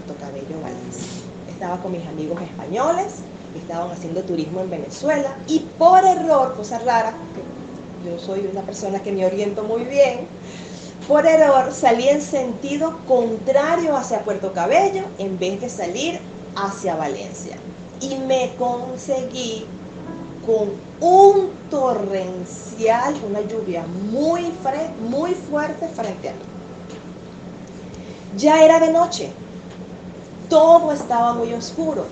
Puerto Cabello, Valencia. Estaba con mis amigos españoles, estaban haciendo turismo en Venezuela y por error, cosa rara, que yo soy una persona que me oriento muy bien, por error salí en sentido contrario hacia Puerto Cabello en vez de salir hacia Valencia. Y me conseguí con un torrencial, una lluvia muy fuerte frente a mí. Ya era de noche, todo estaba muy oscuro,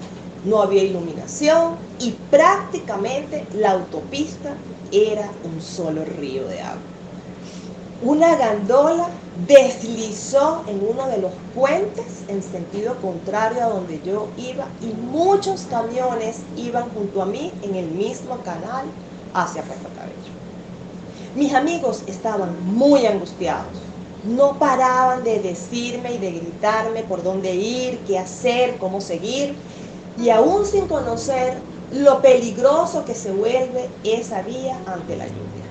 no había iluminación y prácticamente la autopista era un solo río de agua. Una gandola deslizó en uno de los puentes en sentido contrario a donde yo iba y muchos camiones iban junto a mí en el mismo canal hacia Puerto Cabello. Mis amigos estaban muy angustiados, no paraban de decirme y de gritarme por dónde ir, qué hacer, cómo seguir, y aún sin conocer lo peligroso que se vuelve esa vía ante la lluvia.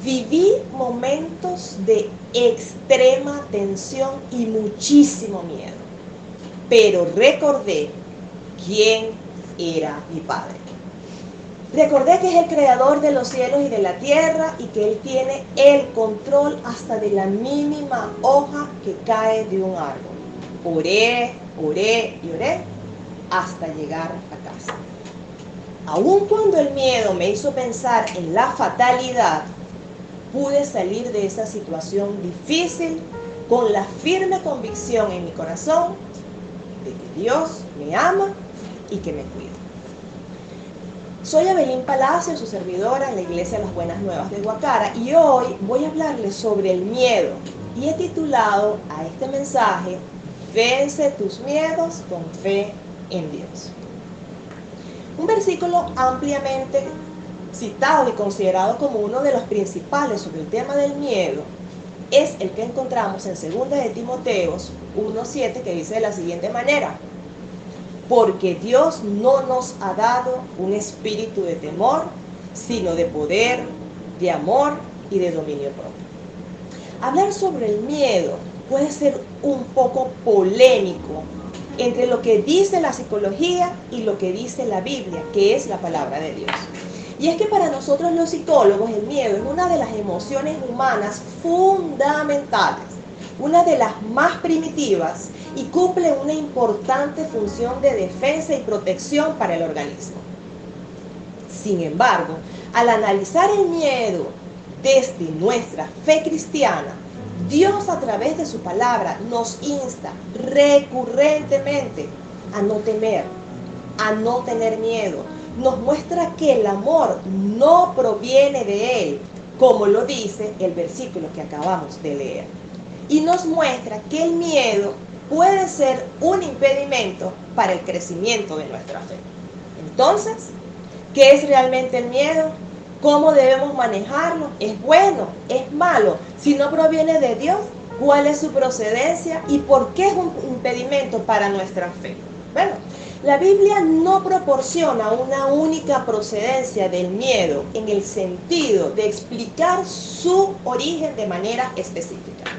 Viví momentos de extrema tensión y muchísimo miedo, pero recordé quién era mi Padre. Recordé que es el creador de los cielos y de la tierra y que Él tiene el control hasta de la mínima hoja que cae de un árbol. Oré y oré hasta llegar a casa. Aun cuando el miedo me hizo pensar en la fatalidad, pude salir de esa situación difícil con la firme convicción en mi corazón de que Dios me ama y que me cuida. Soy Abelín Palacio, su servidora en la Iglesia Las Buenas Nuevas de Guacara, y hoy voy a hablarles sobre el miedo y he titulado a este mensaje Vence tus miedos con fe en Dios. Un versículo ampliamente citado y considerado como uno de los principales sobre el tema del miedo es el que encontramos en 2 de Timoteo 1:7, que dice de la siguiente manera: porque Dios no nos ha dado un espíritu de temor, sino de poder, de amor y de dominio propio. Hablar sobre el miedo puede ser un poco polémico entre lo que dice la psicología y lo que dice la Biblia, que es la palabra de Dios. Y es que para nosotros los psicólogos el miedo es una de las emociones humanas fundamentales, una de las más primitivas y cumple una importante función de defensa y protección para el organismo. Sin embargo, al analizar el miedo desde nuestra fe cristiana, Dios a través de su palabra nos insta recurrentemente a no temer, a no tener miedo. Nos muestra que el amor no proviene de Él, como lo dice el versículo que acabamos de leer. Y nos muestra que el miedo puede ser un impedimento para el crecimiento de nuestra fe. Entonces, ¿qué es realmente el miedo? ¿Cómo debemos manejarlo? ¿Es bueno? ¿Es malo? Si no proviene de Dios, ¿cuál es su procedencia? ¿Y por qué es un impedimento para nuestra fe? Bueno, la Biblia no proporciona una única procedencia del miedo en el sentido de explicar su origen de manera específica.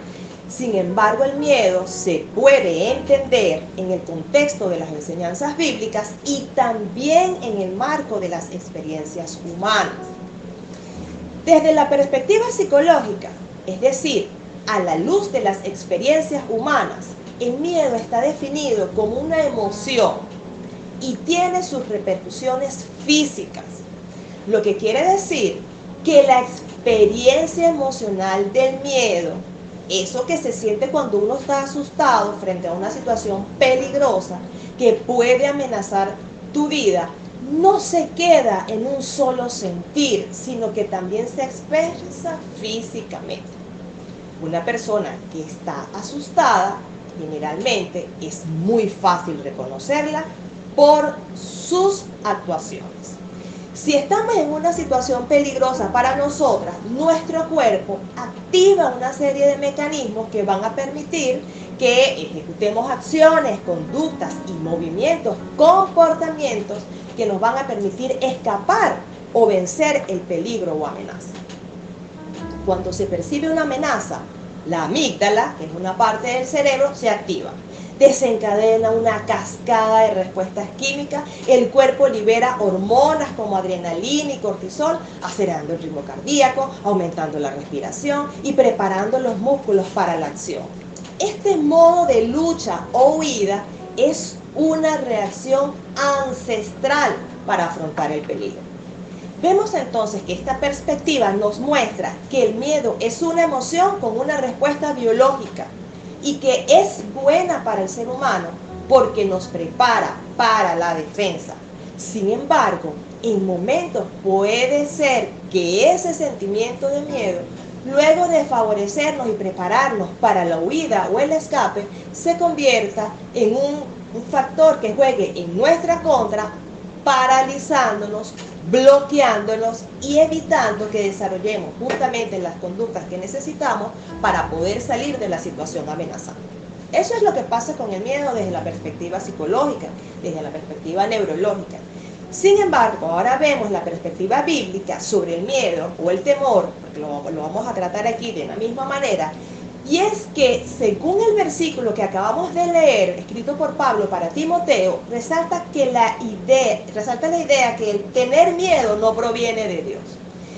Sin embargo, el miedo se puede entender en el contexto de las enseñanzas bíblicas y también en el marco de las experiencias humanas. Desde la perspectiva psicológica, es decir, a la luz de las experiencias humanas, el miedo está definido como una emoción y tiene sus repercusiones físicas, lo que quiere decir que la experiencia emocional del miedo, eso que se siente cuando uno está asustado frente a una situación peligrosa que puede amenazar tu vida, no se queda en un solo sentir, sino que también se expresa físicamente. Una persona que está asustada, generalmente es muy fácil reconocerla por sus actuaciones. Si estamos en una situación peligrosa para nosotras, nuestro cuerpo activa una serie de mecanismos que van a permitir que ejecutemos acciones, conductas y movimientos, comportamientos que nos van a permitir escapar o vencer el peligro o amenaza. Cuando se percibe una amenaza La amígdala, que es una parte del cerebro, se activa. Desencadena una cascada de respuestas químicas, el cuerpo libera hormonas como adrenalina y cortisol, acelerando el ritmo cardíaco, aumentando la respiración y preparando los músculos para la acción. Este modo de lucha o huida es una reacción ancestral para afrontar el peligro. Vemos entonces que esta perspectiva nos muestra que el miedo es una emoción con una respuesta biológica y que es buena para el ser humano porque nos prepara para la defensa. Sin embargo, en momentos puede ser que ese sentimiento de miedo, luego de favorecernos y prepararnos para la huida o el escape, se convierta en un factor que juegue en nuestra contra, paralizándonos, bloqueándonos y evitando que desarrollemos justamente las conductas que necesitamos para poder salir de la situación amenazante. Eso es lo que pasa con el miedo desde la perspectiva psicológica, desde la perspectiva neurológica. Sin embargo, ahora vemos la perspectiva bíblica sobre el miedo o el temor, porque lo vamos a tratar aquí de la misma manera, y es que, según el versículo que acabamos de leer, escrito por Pablo para Timoteo, resalta la idea que el tener miedo no proviene de Dios,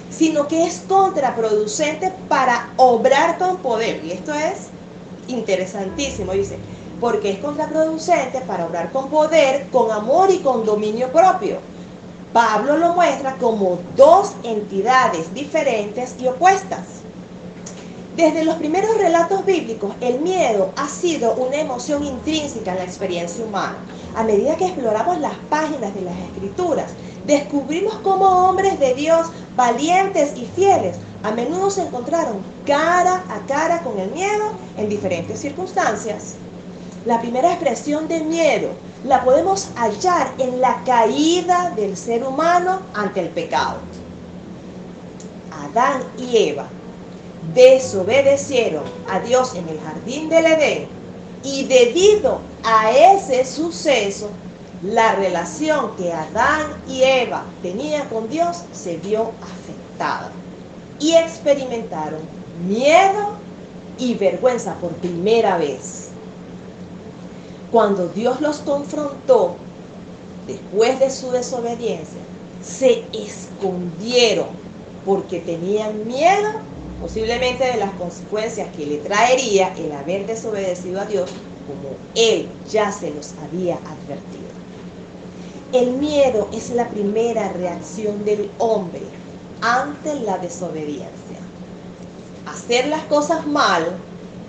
sino que es contraproducente para obrar con poder. Y esto es interesantísimo, dice, porque es contraproducente para obrar con poder, con amor y con dominio propio. Pablo lo muestra como dos entidades diferentes y opuestas. Desde los primeros relatos bíblicos, el miedo ha sido una emoción intrínseca en la experiencia humana. A medida que exploramos las páginas de las Escrituras, descubrimos cómo hombres de Dios valientes y fieles a menudo se encontraron cara a cara con el miedo en diferentes circunstancias. La primera expresión de miedo la podemos hallar en la caída del ser humano ante el pecado. Adán y Eva desobedecieron a Dios en el jardín del Edén y debido a ese suceso, la relación que Adán y Eva tenían con Dios se vio afectada y experimentaron miedo y vergüenza por primera vez. Cuando Dios los confrontó después de su desobediencia, se escondieron porque tenían miedo posiblemente de las consecuencias que le traería el haber desobedecido a Dios, como Él ya se los había advertido. El miedo es la primera reacción del hombre ante la desobediencia. Hacer las cosas mal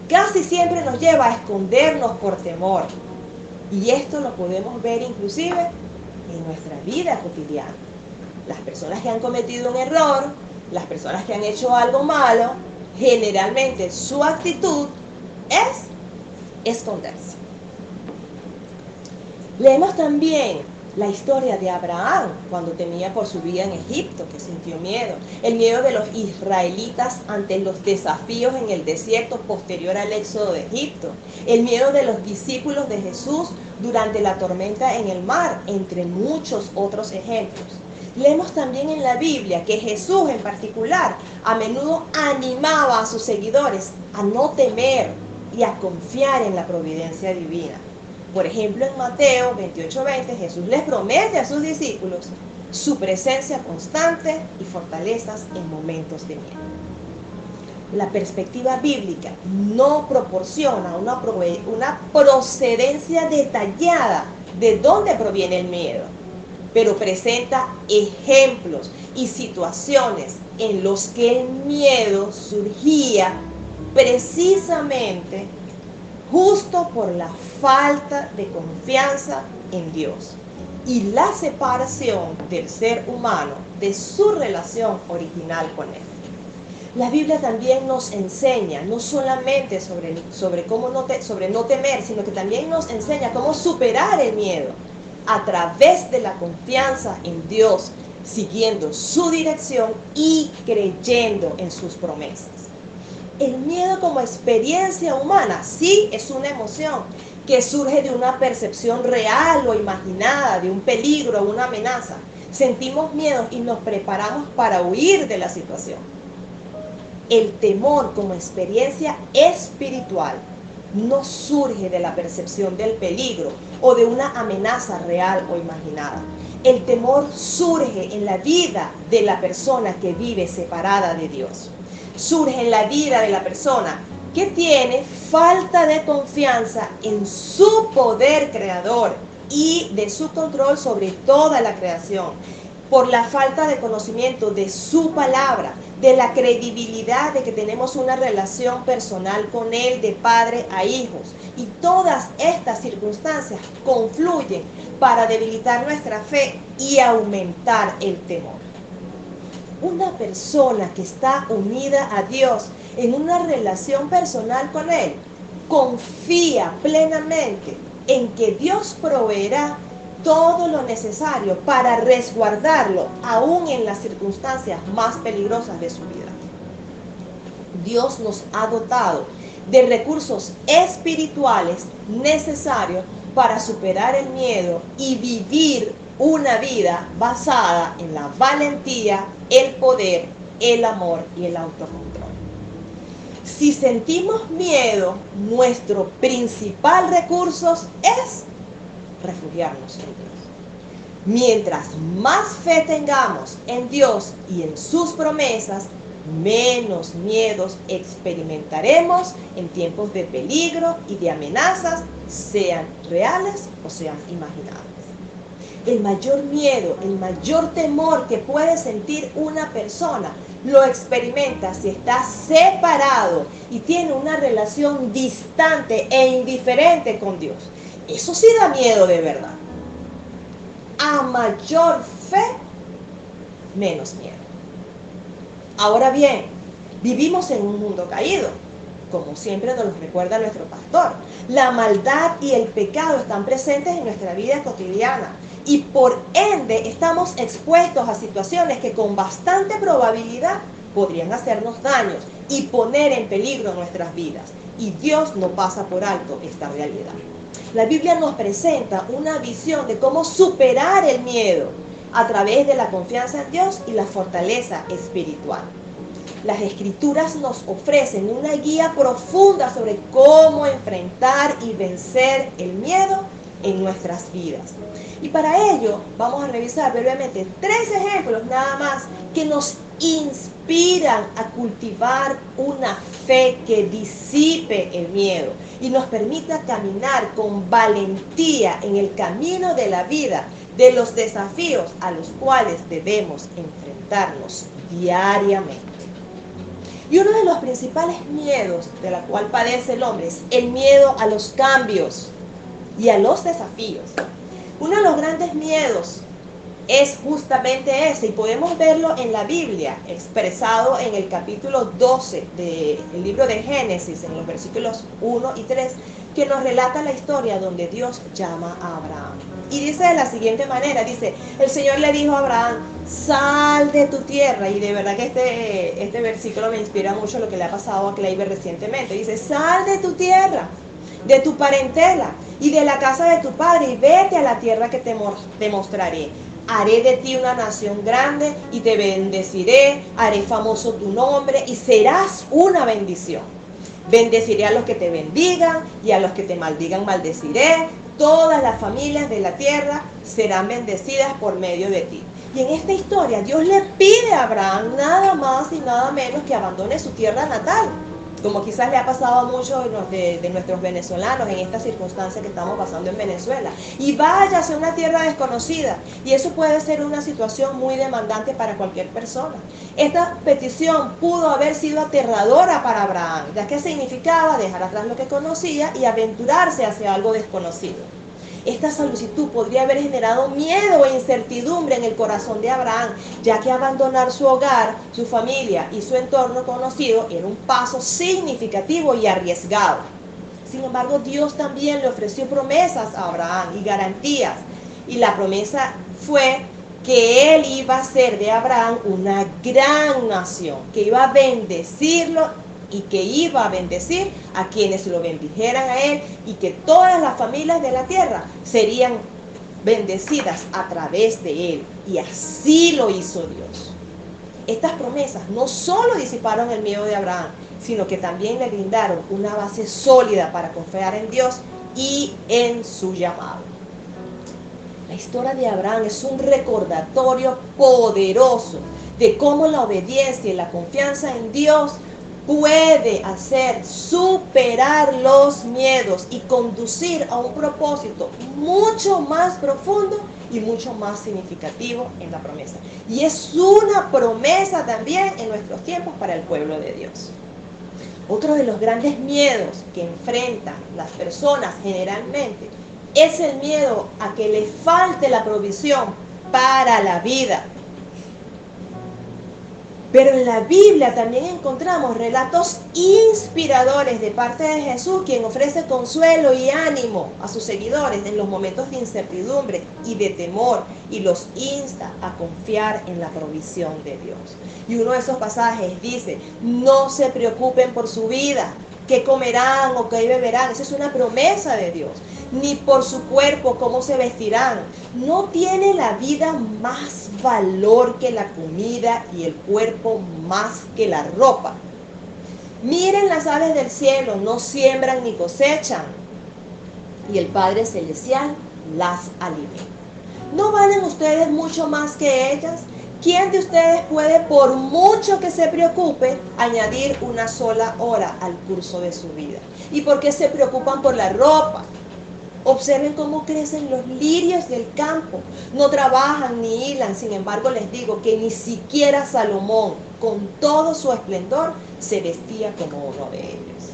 casi siempre nos lleva a escondernos por temor. Y esto lo podemos ver inclusive en nuestra vida cotidiana. Las personas que han cometido un error, las personas que han hecho algo malo, generalmente su actitud es esconderse. Leemos también la historia de Abraham cuando temía por su vida en Egipto, que sintió miedo. El miedo de los israelitas ante los desafíos en el desierto posterior al éxodo de Egipto. El miedo de los discípulos de Jesús durante la tormenta en el mar, entre muchos otros ejemplos. Leemos también en la Biblia que Jesús en particular a menudo animaba a sus seguidores a no temer y a confiar en la providencia divina. Por ejemplo, en Mateo 28:20, Jesús les promete a sus discípulos su presencia constante y fortalezas en momentos de miedo. La perspectiva bíblica no proporciona una procedencia detallada de dónde proviene el miedo, pero presenta ejemplos y situaciones en los que el miedo surgía precisamente justo por la falta de confianza en Dios y la separación del ser humano de su relación original con Él. La Biblia también nos enseña no solamente sobre no temer, sino que también nos enseña cómo superar el miedo a través de la confianza en Dios, siguiendo su dirección y creyendo en sus promesas. El miedo como experiencia humana sí es una emoción que surge de una percepción real o imaginada de un peligro o una amenaza. Sentimos miedo y nos preparamos para huir de la situación. El temor como experiencia espiritual no surge de la percepción del peligro o de una amenaza real o imaginada. El temor surge en la vida de la persona que vive separada de Dios. Surge en la vida de la persona que tiene falta de confianza en su poder creador y de su control sobre toda la creación, por la falta de conocimiento de su palabra, de la credibilidad de que tenemos una relación personal con Él de padre a hijos. Y todas estas circunstancias confluyen para debilitar nuestra fe y aumentar el temor. Una persona que está unida a Dios en una relación personal con Él, confía plenamente en que Dios proveerá todo lo necesario para resguardarlo, aún en las circunstancias más peligrosas de su vida. Dios nos ha dotado de recursos espirituales necesarios para superar el miedo y vivir una vida basada en la valentía, el poder, el amor y el autocontrol. Si sentimos miedo, nuestro principal recurso es refugiarnos en Dios. Mientras más fe tengamos en Dios y en sus promesas, menos miedos experimentaremos en tiempos de peligro y de amenazas, sean reales o sean imaginadas. El mayor miedo, el mayor temor que puede sentir una persona lo experimenta si está separado y tiene una relación distante e indiferente con Dios. Eso sí da miedo de verdad. A mayor fe, menos miedo. Ahora bien, vivimos en un mundo caído, como siempre nos lo recuerda nuestro pastor. La maldad y el pecado están presentes en nuestra vida cotidiana y por ende estamos expuestos a situaciones que con bastante probabilidad podrían hacernos daños y poner en peligro nuestras vidas. Y Dios no pasa por alto esta realidad. La Biblia nos presenta una visión de cómo superar el miedo a través de la confianza en Dios y la fortaleza espiritual. Las Escrituras nos ofrecen una guía profunda sobre cómo enfrentar y vencer el miedo en nuestras vidas. Y para ello vamos a revisar brevemente 3 ejemplos nada más que nos inspiran a cultivar una fe que disipe el miedo y nos permita caminar con valentía en el camino de la vida, de los desafíos a los cuales debemos enfrentarnos diariamente. Y uno de los principales miedos de la cual padece el hombre es el miedo a los cambios y a los desafíos. Uno de los grandes miedos es justamente ese, y podemos verlo en la Biblia, expresado en el capítulo 12 del libro de Génesis, en los versículos 1 y 3, que nos relata la historia donde Dios llama a Abraham. Y dice de la siguiente manera, dice, el Señor le dijo a Abraham, sal de tu tierra, y de verdad que este versículo me inspira mucho lo que le ha pasado a Kleiber recientemente. Dice, sal de tu tierra, de tu parentela y de la casa de tu padre y vete a la tierra que te mostraré. Haré de ti una nación grande y te bendeciré, haré famoso tu nombre y serás una bendición. Bendeciré a los que te bendigan y a los que te maldigan maldeciré. Todas las familias de la tierra serán bendecidas por medio de ti. Y en esta historia Dios le pide a Abraham nada más y nada menos que abandone su tierra natal, como quizás le ha pasado a muchos de nuestros venezolanos en esta circunstancia que estamos pasando en Venezuela, y vaya hacia una tierra desconocida, y eso puede ser una situación muy demandante para cualquier persona. Esta petición pudo haber sido aterradora para Abraham, ya que significaba dejar atrás lo que conocía y aventurarse hacia algo desconocido. Esta solicitud podría haber generado miedo e incertidumbre en el corazón de Abraham, ya que abandonar su hogar, su familia y su entorno conocido era un paso significativo y arriesgado. Sin embargo, Dios también le ofreció promesas a Abraham y garantías, y la promesa fue que él iba a hacer de Abraham una gran nación, que iba a bendecirlo y que iba a bendecir a quienes lo bendijeran a él, y que todas las familias de la tierra serían bendecidas a través de él. Y así lo hizo Dios. Estas promesas no solo disiparon el miedo de Abraham, sino que también le brindaron una base sólida para confiar en Dios y en su llamado. La historia de Abraham es un recordatorio poderoso de cómo la obediencia y la confianza en Dios puede hacer superar los miedos y conducir a un propósito mucho más profundo y mucho más significativo en la promesa. Y es una promesa también en nuestros tiempos para el pueblo de Dios. Otro de los grandes miedos que enfrentan las personas generalmente es el miedo a que le falte la provisión para la vida. Pero en la Biblia también encontramos relatos inspiradores de parte de Jesús, quien ofrece consuelo y ánimo a sus seguidores en los momentos de incertidumbre y de temor, y los insta a confiar en la provisión de Dios. Y uno de esos pasajes dice: no se preocupen por su vida, qué comerán o qué beberán. Esa es una promesa de Dios. Ni por su cuerpo, cómo se vestirán. ¿No tiene la vida más valor que la comida y el cuerpo más que la ropa? Miren las aves del cielo, no siembran ni cosechan, y el Padre Celestial las alimenta. ¿No valen ustedes mucho más que ellas? ¿Quién de ustedes puede, por mucho que se preocupe, añadir una sola hora al curso de su vida? ¿Y por qué se preocupan por la ropa? Observen cómo crecen los lirios del campo. No trabajan ni hilan. Sin embargo, les digo que ni siquiera Salomón, con todo su esplendor, se vestía como uno de ellos.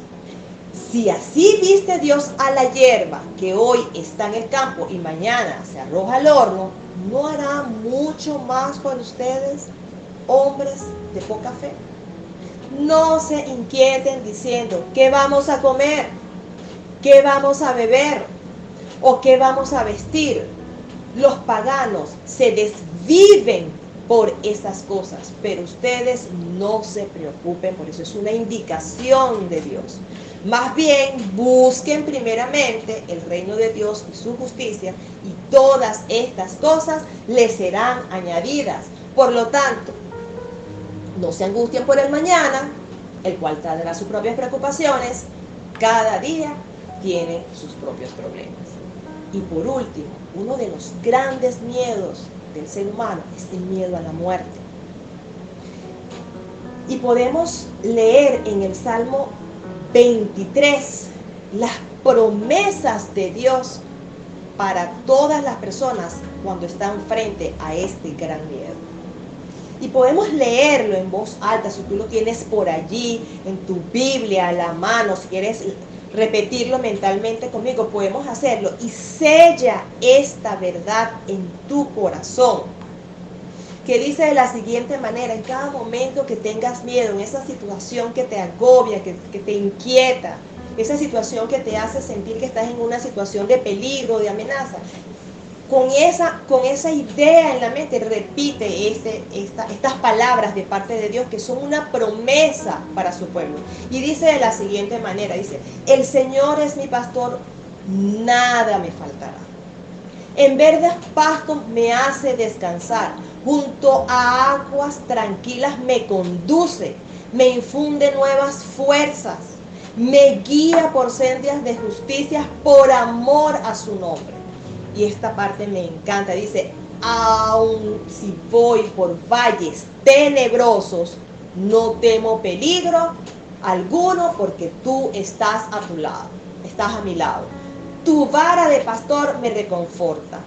Si así viste Dios a la hierba que hoy está en el campo y mañana se arroja al horno, ¿no hará mucho más por ustedes, hombres de poca fe? No se inquieten diciendo: ¿qué vamos a comer? ¿Qué vamos a beber? ¿O qué vamos a vestir? Los paganos se desviven por esas cosas, pero ustedes no se preocupen por eso. Es una indicación de Dios. Más bien, busquen primeramente el reino de Dios y su justicia, y todas estas cosas les serán añadidas. Por lo tanto, no se angustien por el mañana, el cual traerá sus propias preocupaciones. Cada día tiene sus propios problemas. Y por último, uno de los grandes miedos del ser humano es el miedo a la muerte. Y podemos leer en el Salmo 23 las promesas de Dios para todas las personas cuando están frente a este gran miedo. Y podemos leerlo en voz alta, si tú lo tienes por allí, en tu Biblia a la mano, si quieres repetirlo mentalmente conmigo, podemos hacerlo. Y sella esta verdad en tu corazón, que dice de la siguiente manera: en cada momento que tengas miedo, en esa situación que te agobia, que te inquieta, esa situación que te hace sentir que estás en una situación de peligro, de amenaza, con esa idea en la mente, repite estas palabras de parte de Dios, que son una promesa para su pueblo. Y dice de la siguiente manera, dice: el Señor es mi pastor, nada me faltará. En verdes pastos me hace descansar, junto a aguas tranquilas me conduce, me infunde nuevas fuerzas, me guía por sendas de justicia por amor a su nombre. Y esta parte me encanta, dice: aun si voy por valles tenebrosos, no temo peligro alguno, porque tú estás a tu lado, estás a mi lado. Tu vara de pastor me reconforta.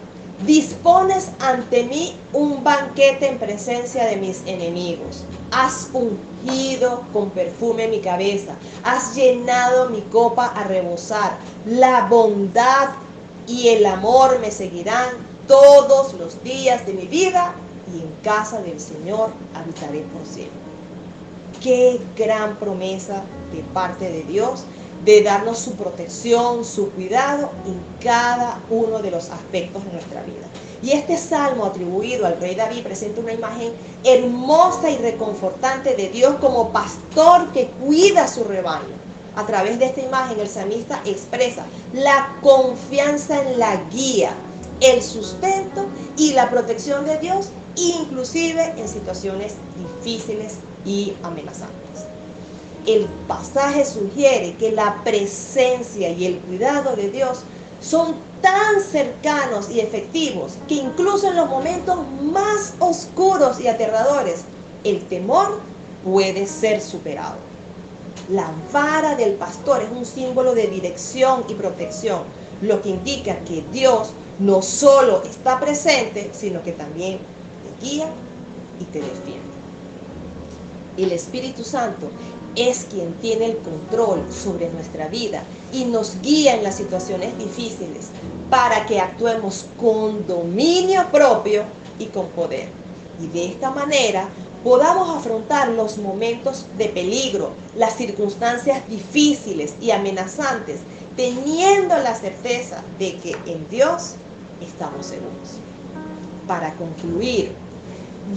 Dispones ante mí un banquete en presencia de mis enemigos. Has ungido con perfume mi cabeza. Has llenado mi copa a rebosar. La bondad y el amor me seguirán todos los días de mi vida, y en casa del Señor habitaré por siempre. Qué gran promesa de parte de Dios, de darnos su protección, su cuidado en cada uno de los aspectos de nuestra vida. Y este salmo atribuido al rey David presenta una imagen hermosa y reconfortante de Dios como pastor que cuida su rebaño. A través de esta imagen, el salmista expresa la confianza en la guía, el sustento y la protección de Dios inclusive en situaciones difíciles y amenazantes. El pasaje sugiere que la presencia y el cuidado de Dios son tan cercanos y efectivos que incluso en los momentos más oscuros y aterradores, el temor puede ser superado. La vara del pastor es un símbolo de dirección y protección, lo que indica que Dios no solo está presente, sino que también te guía y te defiende. El Espíritu Santo es quien tiene el control sobre nuestra vida y nos guía en las situaciones difíciles para que actuemos con dominio propio y con poder. Y de esta manera podamos afrontar los momentos de peligro, las circunstancias difíciles y amenazantes, teniendo la certeza de que en Dios estamos seguros. Para concluir,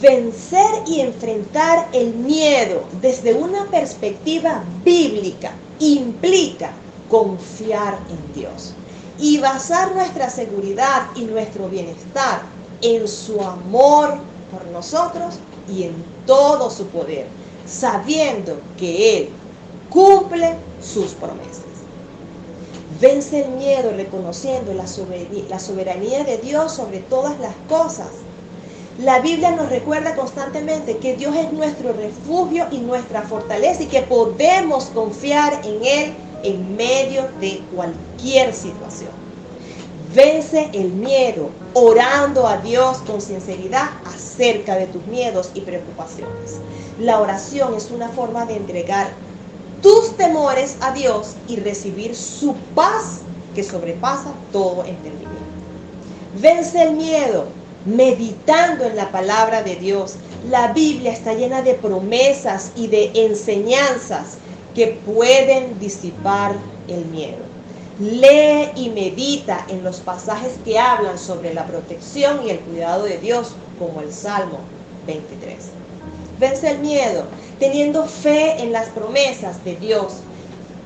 vencer y enfrentar el miedo desde una perspectiva bíblica implica confiar en Dios y basar nuestra seguridad y nuestro bienestar en su amor por nosotros y en todo su poder, sabiendo que Él cumple sus promesas. Vence el miedo reconociendo la soberanía de Dios sobre todas las cosas. La Biblia nos recuerda constantemente que Dios es nuestro refugio y nuestra fortaleza y que podemos confiar en Él en medio de cualquier situación. Vence el miedo orando a Dios con sinceridad acerca de tus miedos y preocupaciones. La oración es una forma de entregar tus temores a Dios y recibir su paz que sobrepasa todo entendimiento. Vence el miedo meditando en la palabra de Dios. La Biblia está llena de promesas y de enseñanzas que pueden disipar el miedo. Lee y medita en los pasajes que hablan sobre la protección y el cuidado de Dios, como el Salmo 23. Vence el miedo teniendo fe en las promesas de Dios.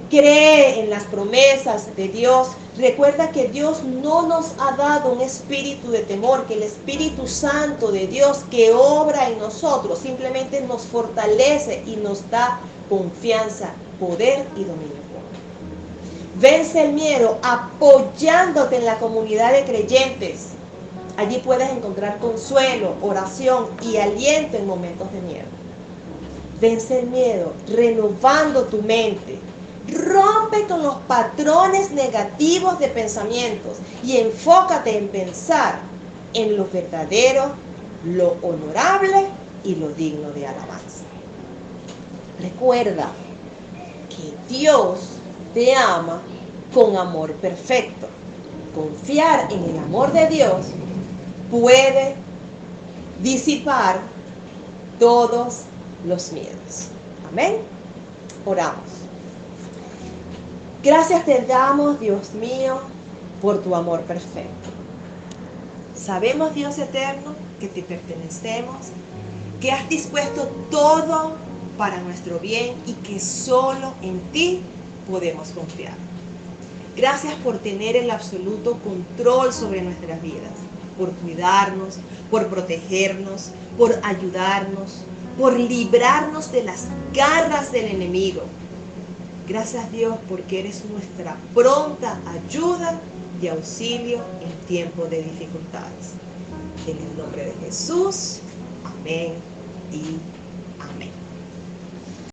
Cree en las promesas de Dios. Recuerda que Dios no nos ha dado un espíritu de temor, que el Espíritu Santo de Dios que obra en nosotros simplemente nos fortalece y nos da confianza, poder y dominio. Vence el miedo apoyándote en la comunidad de creyentes. Allí puedes encontrar consuelo, oración y aliento en momentos de miedo. Vence el miedo renovando tu mente. Rompe con los patrones negativos de pensamientos y enfócate en pensar en lo verdadero, lo honorable y lo digno de alabanza. Recuerda que Dios te ama con amor perfecto. Confiar en el amor de Dios puede disipar todos los miedos. Amén. Oramos. Gracias te damos, Dios mío, por tu amor perfecto. Sabemos, Dios eterno, que te pertenecemos, que has dispuesto todo para nuestro bien y que solo en ti podemos confiar. Gracias por tener el absoluto control sobre nuestras vidas, por cuidarnos, por protegernos, por ayudarnos, por librarnos de las garras del enemigo. Gracias, Dios, porque eres nuestra pronta ayuda y auxilio en tiempo de dificultades. En el nombre de Jesús, amén y amén.